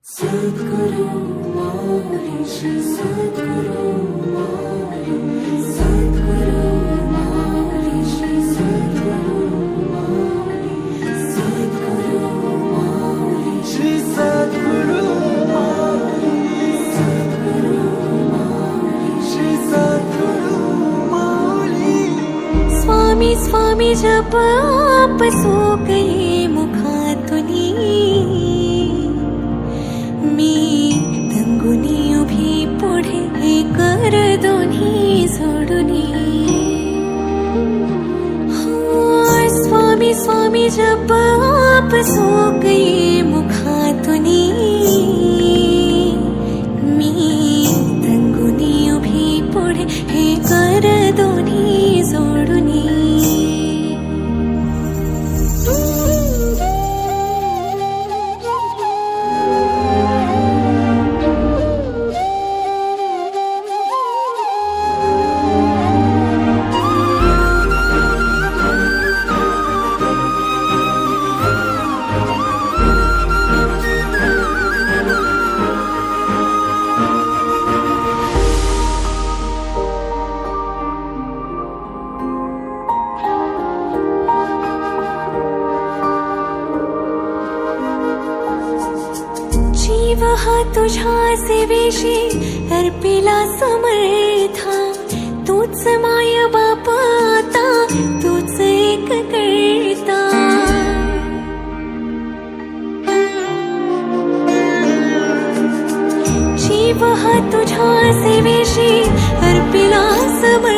सद्गुरु माऊली श्री सद्गुरु माऊली सद्गुरु माऊली श्री सद्गुरु माऊली सद्गुरु माऊली श्री सद्गुरु माऊली सद्गुरु माऊली श्री सद्गुरु माऊली। स्वामी स्वामी जप आप सो गए मुखातुनी, मी तंगुनी उभी पुढे कर दोन्ही सोडुनी। स्वामी स्वामी जप आप सो गए मुखातुनी, मी तंगुनी उभी पुढे कर दोन्ही सोडुनी। जीव हा तुझ्या सेवेशी अर्पिला समर्था, तूच माय बाप आता तूच एक करता। जीव हा तुझ्या सेवेशी अर्पिला समर्था,